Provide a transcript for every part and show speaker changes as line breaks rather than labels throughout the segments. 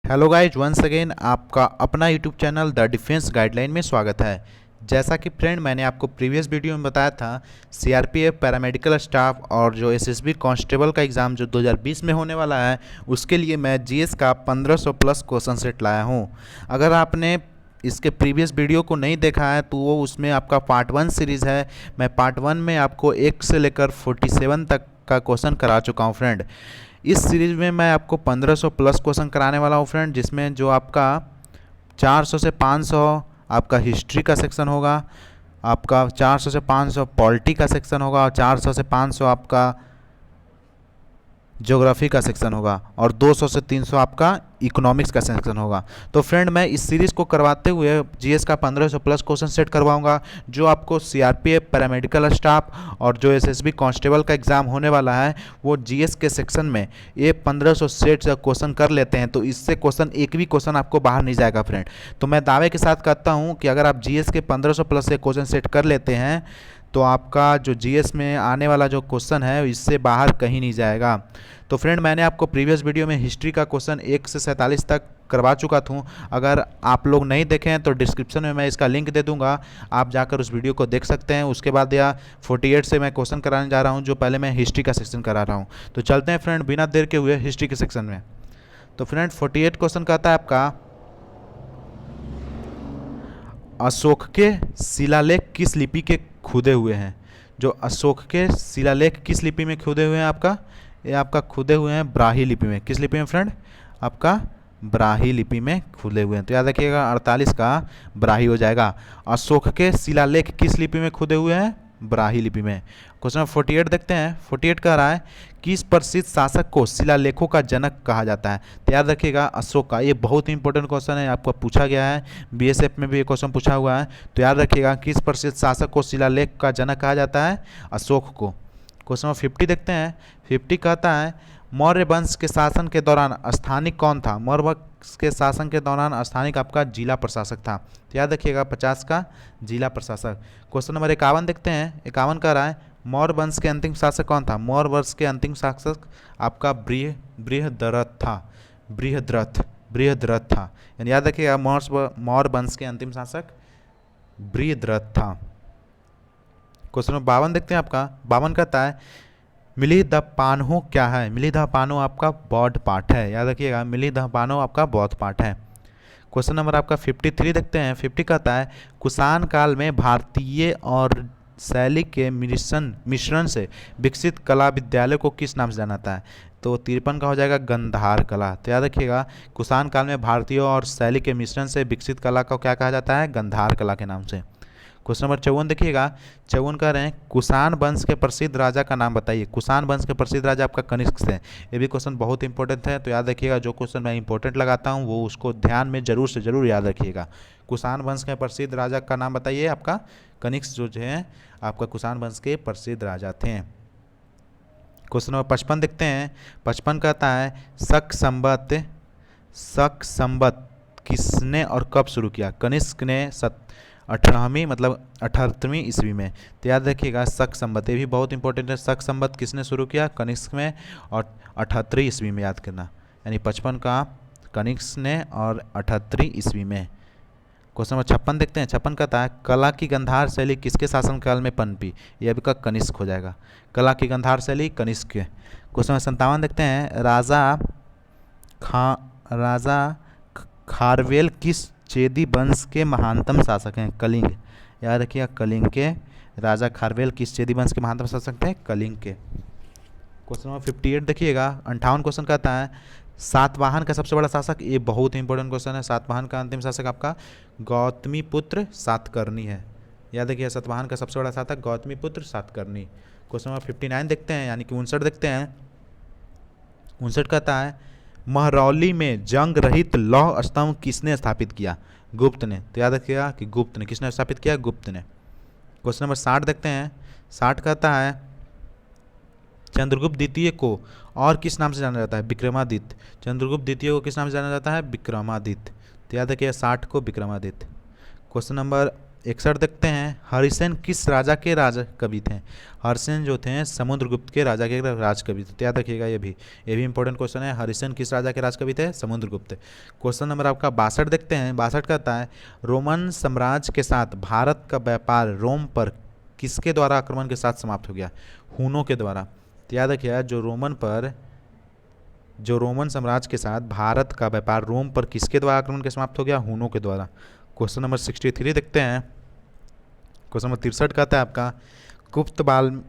Hello guys, once again आपका अपना YouTube channel the defence guideline में स्वागत है। जैसा कि फ्रेंड मैंने आपको प्रीवियस वीडियो में बताया था, सीआरपीएफ पैरामेडिकल स्टाफ और जो एसएसबी कांस्टेबल का एग्ज़ाम जो 2020 में होने वाला है, उसके लिए मैं जीएस का 1500 प्लस क्वेश्चन सेट लाया हूँ। अगर आपने इसके प्रीवियस वीडियो को नहीं देखा है तो वो उसमें आपका पार्ट 1 सीरीज़ है। मैं पार्ट 1 में आपको 1 से लेकर 47 तक का क्वेश्चन करा चुका हूँ फ्रेंड। इस सीरीज़ में मैं आपको 1500 प्लस क्वेश्चन कराने वाला हूँ फ्रेंड, जिसमें जो आपका 400 से 500 आपका हिस्ट्री का सेक्शन होगा, आपका 400 से 500 पॉलिटी का सेक्शन होगा और 400 से 500 आपका ज्योग्राफी का सेक्शन होगा और 200 से 300 आपका इकोनॉमिक्स का सेक्शन होगा। तो फ्रेंड मैं इस सीरीज़ को करवाते हुए जीएस का 1500 प्लस क्वेश्चन सेट करवाऊंगा, जो आपको सीआरपीएफ पैरामेडिकल स्टाफ और जो एसएसबी कांस्टेबल का एग्ज़ाम होने वाला है वो जीएस के सेक्शन में ये 1500 सेट से क्वेश्चन कर लेते हैं तो इससे क्वेश्चन एक भी क्वेश्चन आपको बाहर नहीं जाएगा फ्रेंड। तो मैं दावे के साथ कहता हूँ कि अगर आप जीएस के 1500 प्लस से क्वेश्चन सेट कर लेते हैं तो आपका जो जीएस में आने वाला जो क्वेश्चन है इससे बाहर कहीं नहीं जाएगा। तो फ्रेंड मैंने आपको प्रीवियस वीडियो में हिस्ट्री का क्वेश्चन 1 से 47 तक करवा चुका था। अगर आप लोग नहीं देखें हैं तो डिस्क्रिप्शन में मैं इसका लिंक दे दूंगा, आप जाकर उस वीडियो को देख सकते हैं। उसके बाद या 48 से मैं क्वेश्चन कराने जा रहा हूं, जो पहले मैं हिस्ट्री का सेक्शन करा रहा हूं। तो चलते हैं फ्रेंड बिना देर के हुए हिस्ट्री के सेक्शन में। तो फ्रेंड 48 क्वेश्चन कहता है आपका, अशोक के शिलालेख किस लिपि के खुदे हुए हैं। जो अशोक के शिलालेख किस लिपि में खुदे हुए हैं आपका, ये आपका खुदे हुए हैं ब्राही लिपि में। किस लिपि में फ्रेंड, आपका ब्राही लिपि में खुले हुए हैं। तो याद रखिएगा 48 का ब्राही हो जाएगा। अशोक के शिलालेख किस लिपि में खुदे हुए हैं, ब्राही लिपि में। क्वेश्चन नंबर 48 देखते हैं। 48 कह रहा है, किस प्रसिद्ध शासक को शिलालेखों का जनक कहा जाता है। तो याद रखिएगा अशोक का, ये बहुत इंपॉर्टेंट क्वेश्चन है, आपको पूछा गया है, बीएसएफ में भी ये क्वेश्चन पूछा हुआ है। तो याद रखिएगा किस प्रसिद्ध शासक को शिलालेख का जनक कहा जाता है, अशोक को। क्वेश्चन नंबर 50 देखते हैं। 50 कहता है, मौर्य वंश के शासन के दौरान स्थानिक कौन था। मौर्य वंश के शासन के दौरान स्थानिक आपका जिला प्रशासक था। तो याद रखिएगा 50 का जिला प्रशासक। क्वेश्चन नंबर 51 देखते हैं। 51 कह रहा है, मौर्य वंश के अंतिम शासक कौन था। मौर्य वंश के अंतिम शासक आपका बृहद्रथ था। बृहद्रथ था, यानी याद रखिएगा मौर्य वंश के अंतिम शासक बृहद्रथ था। क्वेश्चन नंबर 52 देखते हैं आपका। 52 कहता है, मिली द पानो क्या है। मिली द पानो आपका बौद्ध पाठ है। याद रखिएगा मिली द पानो आपका बौद्ध पाठ है। क्वेश्चन नंबर आपका 53 देखते हैं। 50 कहता है, कुषाण काल में भारतीय और शैली के मिश्रण से विकसित कला विद्यालय को किस नाम से जाना जाता है। तो 53 का हो जाएगा गंधार कला। तो याद रखिएगा कुषाण काल में भारतीय और शैली के मिश्रण से विकसित कला को क्या कहा जाता है, गंधार कला के नाम से। क्वेश्चन नंबर 54 देखिएगा। 54 कह रहे हैं, कुषाण वंश के प्रसिद्ध राजा का नाम बताइए। कुषाण वंश के प्रसिद्ध राजा आपका कनिष्क से। ये भी क्वेश्चन बहुत इंपॉर्टेंट है, तो याद रखिएगा जो क्वेश्चन मैं इंपॉर्टेंट लगाता हूँ वो उसको ध्यान में जरूर से जरूर याद रखिएगा। कुषाण वंश के प्रसिद्ध राजा का नाम बताइए, आपका कनिष्क जो है आपका कुषाण वंश के प्रसिद्ध राजा थे। क्वेश्चन नंबर 55 देखते हैं। 55 कहता है, शक संवत किसने और कब शुरू किया। कनिष्क ने 18वीं मतलब 78वीं ईस्वी में। तो याद रखिएगा शक संवत, ये भी बहुत इंपॉर्टेंट है। शक संवत किसने शुरू किया, कनिष्क में, और 78वीं ईस्वी में याद करना, यानी 55 का कनिष्क ने और 78वीं ईस्वी में। क्वेश्चन नंबर 56 देखते हैं। 56 कहता है, कला की गंधार शैली किसके शासनकाल में पनपी। यह अभी का कनिष्क हो जाएगा। कला की गंधार शैली कनिष्क के। क्वेश्चन नंबर 57 देखते हैं। राजा खारवेल किस चेदी वंश के महानतम शासक हैं। कलिंग। याद रखिएगा कलिंग के। राजा खारवेल किस चेदी वंश के महानतम शासक थे, कलिंग के। क्वेश्चन नंबर 58 देखिएगा। 58 क्वेश्चन कहता है, सातवाहन का सबसे बड़ा शासक। ये बहुत इंपॉर्टेंट क्वेश्चन है। सातवाहन का अंतिम शासक आपका गौतमीपुत्र सातकर्णी है। याद रखिए सातवाहन का सबसे बड़ा शासक गौतमीपुत्र सातकर्णी। क्वेश्चन नंबर 59 देखते हैं, यानी कि 59 देखते हैं। 59 कहता है, महरौली में जंग रहित लौह स्तंभ किसने स्थापित किया। गुप्त ने। तो याद रखिएगा कि गुप्त ने। किसने स्थापित किया, गुप्त ने। क्वेश्चन नंबर 60 देखते हैं। 60 कहता है, चंद्रगुप्त द्वितीय को और किस नाम से जाना जाता है, विक्रमादित्य। चंद्रगुप्त द्वितीय को किस नाम से जाना जाता है, विक्रमादित्य। तो याद रखिए 60 को विक्रमादित्य। क्वेश्चन नंबर 61 देखते हैं, हरिसेन किस राजा के राज कवि थे? हरिसेन जो थे समुद्रगुप्त के राजा के राज कवि थे। तो याद रखिएगा, ये भी इंपॉर्टेंट क्वेश्चन है। हरिसेन किस राजा के राज कवि थे? समुद्रगुप्त। क्वेश्चन नंबर आपका 62 देखते हैं। 62 कहता है, रोमन साम्राज्य के साथ भारत का व्यापार रोम पर किसके द्वारा आक्रमण के साथ समाप्त हो गया? हूनों के द्वारा। तो याद रखिएगा, जो रोमन साम्राज्य के साथ भारत का व्यापार रोम पर किसके द्वारा आक्रमण के समाप्त हो गया? हूनों के द्वारा। क्वेश्चन नंबर 63 देखते हैं। क्वेश्चन नंबर 63 कहता है आपका,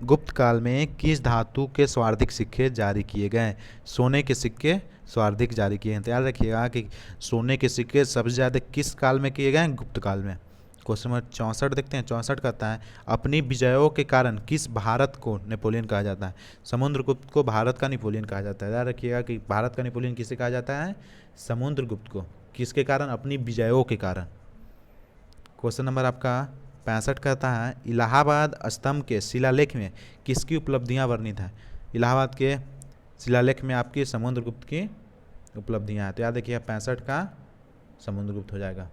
गुप्त काल में किस धातु के स्वार्थिक सिक्के जारी किए गए? सोने के सिक्के स्वार्थिक जारी किए हैं। तो याद रखिएगा कि सोने के सिक्के सबसे ज़्यादा किस काल में किए गए? गुप्त काल में। क्वेश्चन नंबर 64 देखते हैं। 64 कहता है, अपनी विजयों के कारण किस भारत को नेपोलियन कहा जाता है? समुद्रगुप्त को भारत का नेपोलियन कहा जाता है। याद रखिएगा कि भारत का नेपोलियन किसे कहा जाता है? समुद्रगुप्त को। किसके कारण? अपनी विजयों के कारण। क्वेश्चन नंबर आपका 65 कहता है, इलाहाबाद स्तंभ के शिलालेख में किसकी उपलब्धियां वर्णित हैं? इलाहाबाद के शिलालेख में आपकी समुद्रगुप्त की उपलब्धियां हैं। तो याद रखिए 65 का समुद्रगुप्त हो जाएगा।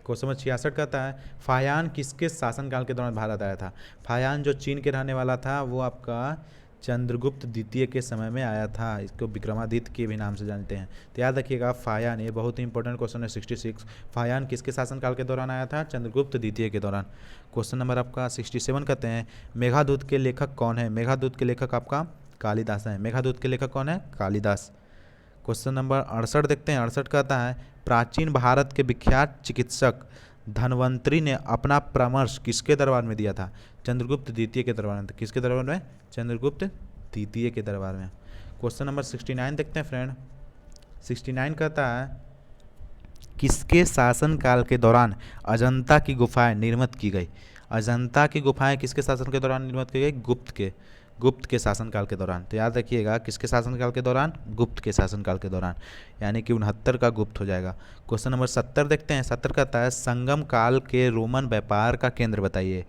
क्वेश्चन नंबर 66 कहता है, फायान किसके शासनकाल के दौरान भारत आया था? फायान जो चीन के रहने वाला था, वो आपका चंद्रगुप्त द्वितीय के समय में आया था। इसको विक्रमादित्य के भी नाम से जानते हैं। तो याद रखिएगा फायान, ये बहुत ही इंपॉर्टेंट क्वेश्चन है। 66, फायान किसके शासनकाल के दौरान आया था? चंद्रगुप्त द्वितीय के दौरान। क्वेश्चन नंबर आपका 67 कहते हैं, मेघादूत के लेखक कौन है? मेघादूत के लेखक आपका कालिदास है। मेघादूत के लेखक कौन है? कालिदास। क्वेश्चन नंबर 68 देखते हैं। 68 कहता है, प्राचीन भारत के विख्यात चिकित्सक धन्वंतरी ने अपना परामर्श किसके दरबार में दिया था? चंद्रगुप्त द्वितीय के दरबार में। तो किसके दरबार में? चंद्रगुप्त द्वितीय के दरबार में। क्वेश्चन नंबर 69 देखते हैं फ्रेंड। 69 कहता है, किसके शासनकाल के दौरान अजंता की गुफाएं निर्मित की गई? अजंता की गुफाएं किसके शासन के दौरान निर्मित की गई? गुप्त के शासनकाल के दौरान। तो याद रखिएगा, किसके शासनकाल के दौरान? गुप्त के शासनकाल के दौरान, यानी कि 69 का गुप्त हो जाएगा। क्वेश्चन नंबर 70 देखते हैं। 70 कहता है, संगम काल के रोमन व्यापार का केंद्र बताइए।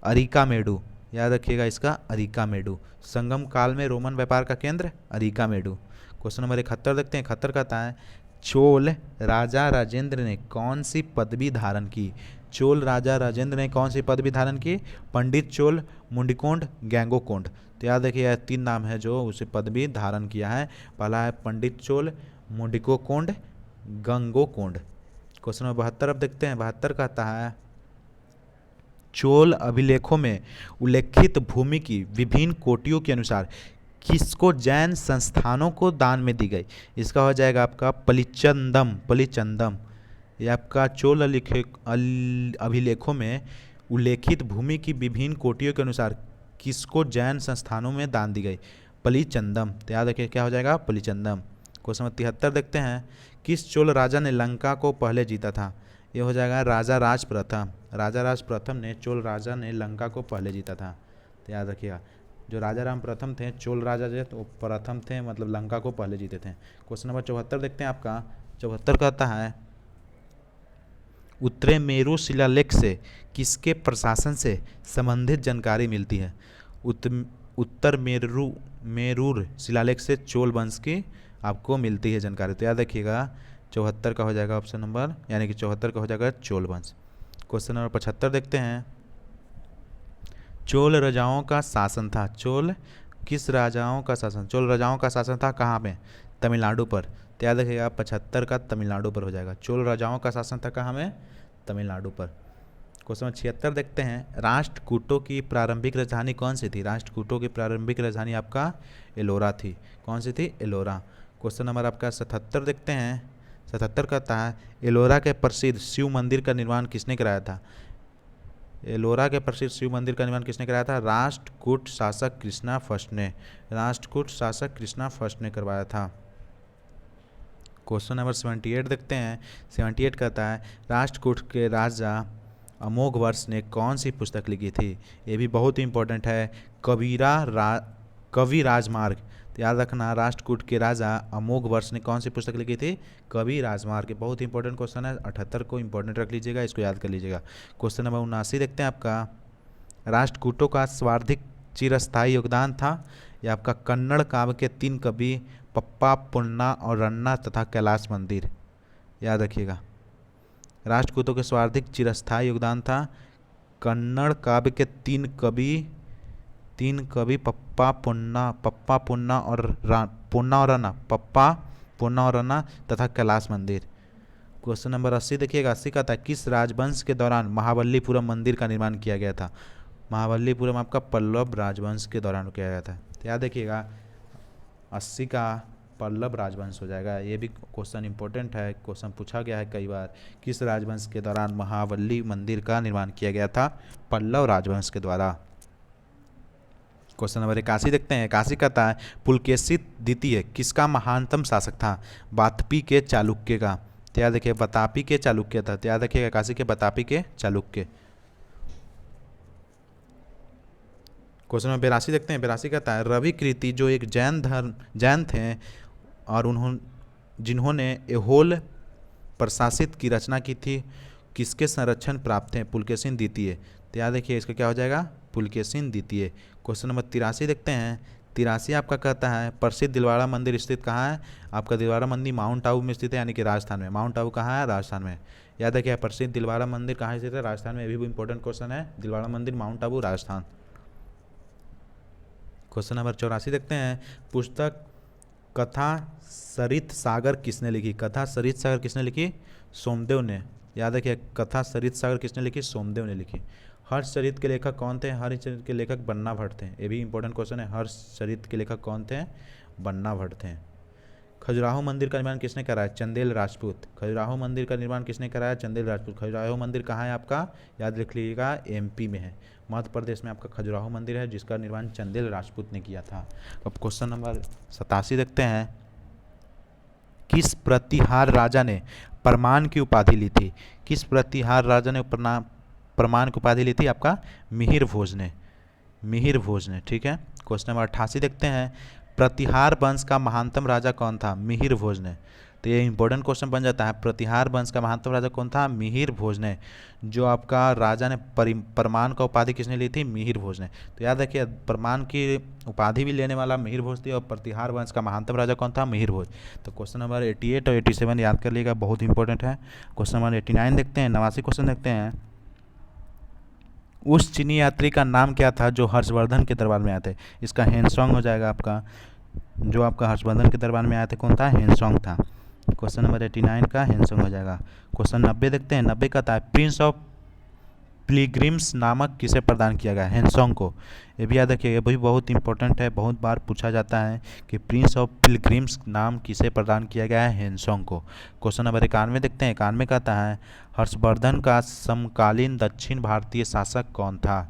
अरिकामेडू। याद रखिएगा इसका, अरिकामेडू। संगम काल में रोमन व्यापार का केंद्र अरिकामेडू। क्वेश्चन नंबर 71 देखते हैं। 71 कहता है, चोल राजा राजेंद्र ने कौन सी पदवी धारण की? चोल राजा राजेंद्र ने कौन सी पदवी धारण की? पंडित चोल, मुंडिकोंड, गैंगोकोंड। तो याद रखिए, 3 नाम है जो उसे पदवी धारण किया है। पहला है पंडित चोल, मुंडिकोकोंड, गंगोकोंड। क्वेश्चन नंबर 72 अब देखते हैं। 72 कहता है, चोल अभिलेखों में उल्लेखित भूमि की विभिन्न कोटियों के अनुसार किसको जैन संस्थानों को दान में दी गई? इसका हो जाएगा आपका पलिचंदम। ये आपका चोल अभिलेखों में उल्लेखित भूमि की विभिन्न कोटियों के अनुसार किसको जैन संस्थानों में दान दी गई? पलिचंदम। तो याद रखिए क्या हो जाएगा? पलिचंदम। क्वेश्चन नंबर 73 देखते हैं। किस चोल राजा ने लंका को पहले जीता था? ये हो जाएगा राजा राज प्रथम। राजा राज प्रथम ने चोल राजा ने लंका को पहले जीता था। तो याद रखिएगा, जो राजा राम प्रथम थे, चोल राजा जो तो प्रथम थे, मतलब लंका को पहले जीते थे। क्वेश्चन नंबर 74 देखते हैं आपका। 74 कहता है, उत्तरी मेरू शिलालेख से किसके प्रशासन से संबंधित जानकारी मिलती है? उत्तर मेरूर शिलालेख से चोल वंश की आपको मिलती है जानकारी। तो याद रखिएगा 74 का हो जाएगा ऑप्शन नंबर, यानी कि 74 का हो जाएगा चोल वंश। क्वेश्चन नंबर 75 देखते हैं। चोल राजाओं का शासन था। चोल किस राजाओं का शासन? चोल राजाओं का शासन था कहाँ पे? तमिलनाडु पर। तो याद रखिएगा 75 का तमिलनाडु पर हो जाएगा। चोल राजाओं का शासन था कहाँ में? तमिलनाडु पर। क्वेश्चन नंबर 76 देखते हैं। राष्ट्रकूटों की प्रारंभिक राजधानी कौन सी थी? राष्ट्रकूटों की प्रारंभिक राजधानी आपका एलोरा थी। कौन सी थी? एलोरा। क्वेश्चन नंबर आपका 77 देखते हैं। 77 कहता है, एलोरा के प्रसिद्ध शिव मंदिर का निर्माण किसने कराया था? एलोरा के प्रसिद्ध शिव मंदिर का निर्माण किसने कराया था? राष्ट्रकूट शासक कृष्णा फर्स्ट ने। राष्ट्रकूट शासक कृष्णा फर्स्ट ने करवाया था। क्वेश्चन नंबर 78 देखते हैं। 78 कहता है, राष्ट्रकूट के राजा अमोघ वर्ष ने कौन सी पुस्तक लिखी थी? ये भी बहुत ही इंपॉर्टेंट है, कवि राजमार्ग। तो याद रखना, राष्ट्रकूट के राजा अमोघ वर्ष ने कौन सी पुस्तक लिखी थी? कवि राजमार्ग। बहुत इंपॉर्टेंट क्वेश्चन है। 78 को इंपॉर्टेंट रख लीजिएगा, इसको याद कर लीजिएगा। क्वेश्चन नंबर 79 देखते हैं आपका। राष्ट्रकूटों का सर्वाधिक चिरस्थायी योगदान था। यह आपका कन्नड़ काव्य के 3 कवि पप्पा, पुन्ना और रन्ना तथा कैलाश मंदिर। याद रखिएगा, राष्ट्रकूटों के सर्वाधिक चिरस्थायी योगदान था। कन्नड़ काव्य के तीन कवि पप्पा पुन्ना और रना, पप्पा पुन्ना और रना तथा कैलाश मंदिर। क्वेश्चन नंबर 80 देखिएगा। 80 का था किस राजवंश के दौरान महाबलीपुरम मंदिर का निर्माण किया गया था। महाबलीपुरम आपका पल्लव राजवंश के दौरान किया गया था। तो याद देखिएगा 80 का पल्लव राजवंश हो जाएगा। ये भी क्वेश्चन इंपॉर्टेंट है, क्वेश्चन पूछा गया है कई बार। किस राजवंश के दौरान महाबली मंदिर का निर्माण किया गया था। पल्लव राजवंश के द्वारा। क्वेश्चन नंबर 81 देखते हैं। 81 कहता है पुलकेशी द्वितीय किसका महानतम शासक था। वातापी के चालुक्य का। तो याद देखिए बतापी के चालुक्य था। तो याद रखिएगा 81 के बतापी के चालुक्य। क्वेश्चन नंबर 82 देखते हैं। 82 कहता है रवि कृति जो एक जैन थे और जिन्होंने एहोल प्रशासित की रचना की थी, किसके संरक्षण प्राप्त थे। पुलकेशिन द्वितीय। तो याद देखिए इसका क्या हो जाएगा, पुलकेशिन द्वितीय। क्वेश्चन नंबर 83 देखते हैं। 83 आपका कहता है प्रसिद्ध दिलवाड़ा मंदिर स्थित कहाँ है। आपका दिलवाड़ा मंदिर माउंट आबू में स्थित है, यानी कि राजस्थान में। माउंट आबू कहाँ है, राजस्थान में। याद रखिए प्रसिद्ध दिलवाड़ा मंदिर कहाँ स्थित है, राजस्थान में। ये भी इंपॉर्टेंट क्वेश्चन है। दिलवाड़ा मंदिर mount Abu Rajasthan. Question number 84 देखते हैं। पुस्तक कथा सरित सागर किसने लिखी। कथा सरित सागर किसने लिखी, सोमदेव ने। याद रखिए कथा सरित सागर किसने लिखी, सोमदेव ने लिखी। हर्षचरित के लेखक कौन थे। हर्षचरित के लेखक बन्ना भट्ट थे। ये भी इंपॉर्टेंट क्वेश्चन है। हर्षचरित के लेखक कौन थे, बन्ना भट्ट थे। खजुराहो मंदिर का निर्माण किसने कराया, चंदेल राजपूत। खजुराहो मंदिर का निर्माण किसने कराया, चंदेल राजपूत। खजुराहो मंदिर कहाँ है आपका, याद रख लीजिएगा एमपी में है। मध्य प्रदेश में आपका खजुराहो मंदिर है, जिसका निर्माण चंदेल राजपूत ने किया था। अब क्वेश्चन नंबर 87 देखते हैं। किस प्रतिहार राजा ने परमान की उपाधि ली थी। किस प्रतिहार राजा ने परमान की उपाधि ली थी, आपका मिहिर भोज ने। मिहिर भोज ने, ठीक है। क्वेश्चन नंबर 88 देखते हैं। प्रतिहार वंश का महानतम राजा कौन था, मिहिर भोज ने। तो ये इंपॉर्टेंट क्वेश्चन बन जाता है। प्रतिहार वंश का महानतम राजा कौन था, मिहिर भोज ने। जो आपका राजा ने परमान का उपाधि किसने ली थी, मिहिर भोज ने। तो याद रखिए परमान की उपाधि भी लेने वाला मिहिर भोज थी, और प्रतिहार वंश का महानतम राजा कौन था, मिहिर भोज। तो क्वेश्चन नंबर 88 और 87 याद कर लीजिएगा, बहुत इंपॉर्टेंट है। क्वेश्चन नंबर 89 देखते हैं। 89 क्वेश्चन देखते हैं। उस चीनी यात्री का नाम क्या था जो हर्षवर्धन के दरबार में आए थे। इसका हेनसोंग हो जाएगा आपका। जो आपका हर्षवर्धन के दरबार में आया था कौन था, हेनसोंग था। क्वेश्चन नंबर 89 का हेनसोंग हो जाएगा। क्वेश्चन 90 देखते हैं। 90 का था प्रिंस ऑफ पिलग्रिम्स नामक किसे प्रदान किया गया, हेनसोंग को। ये भी याद रखिएगा, भी बहुत इंपॉर्टेंट है, बहुत बार पूछा जाता है कि प्रिंस ऑफ पिलग्रिम्स नाम किसे प्रदान किया गया है, हेनसोंग को। क्वेश्चन नंबर 91 देखते हैं। 91 कहता है हर्षवर्धन का समकालीन दक्षिण भारतीय शासक कौन था।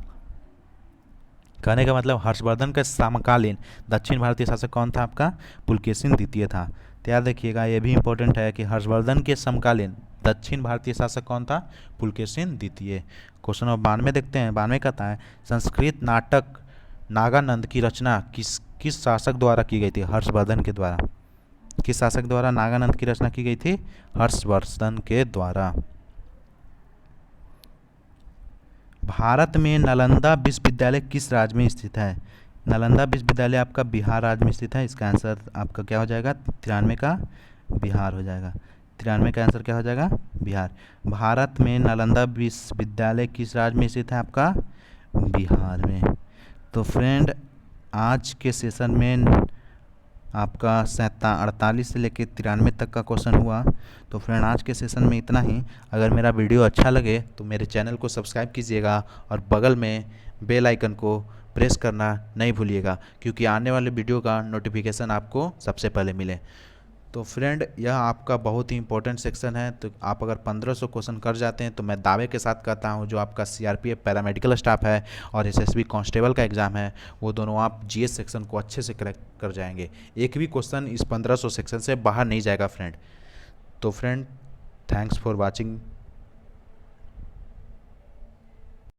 कहने का मतलब हर्षवर्धन का समकालीन दक्षिण भारतीय शासक कौन था, आपका पुलकेशिन द्वितीय था। तो याद रखिएगा ये भी इंपॉर्टेंट है कि हर्षवर्धन के समकालीन दक्षिण भारतीय शासक कौन था, पुलकेशिन द्वितीय। क्वेश्चन नंबर 92 देखते हैं। 92 कहता है संस्कृत नाटक नागानंद की रचना किस शासक द्वारा की गई थी, हर्षवर्धन के द्वारा। किस शासक द्वारा नागानंद की रचना की गई थी, हर्षवर्धन के द्वारा। भारत में नालंदा विश्वविद्यालय किस राज्य में स्थित है। नालंदा विश्वविद्यालय आपका बिहार राज्य में स्थित है। इसका आंसर आपका क्या हो जाएगा, 93 का बिहार हो जाएगा। 93 का आंसर क्या हो जाएगा, बिहार। भारत में नालंदा विश्वविद्यालय किस राज्य में स्थित है, आपका बिहार में। तो फ्रेंड आज के सेशन में आपका 48 से लेकर 93 तक का क्वेश्चन हुआ। तो फ्रेंड आज के सेशन में इतना ही। अगर मेरा वीडियो अच्छा लगे तो मेरे चैनल को सब्सक्राइब कीजिएगा और बगल में बेल आइकन को प्रेस करना नहीं भूलिएगा, क्योंकि आने वाले वीडियो का नोटिफिकेशन आपको सबसे पहले मिले। तो फ्रेंड यह आपका बहुत ही इंपॉर्टेंट सेक्शन है। तो आप अगर 1500 क्वेश्चन कर जाते हैं तो मैं दावे के साथ कहता हूं जो आपका सीआरपीएफ पैरामेडिकल स्टाफ है और एसएसबी कांस्टेबल का एग्ज़ाम है, वो दोनों आप जीएस सेक्शन को अच्छे से क्रैक कर जाएंगे। एक भी क्वेश्चन इस 1500 सेक्शन से बाहर नहीं जाएगा फ्रेंड। तो फ्रेंड थैंक्स फॉर वॉचिंग।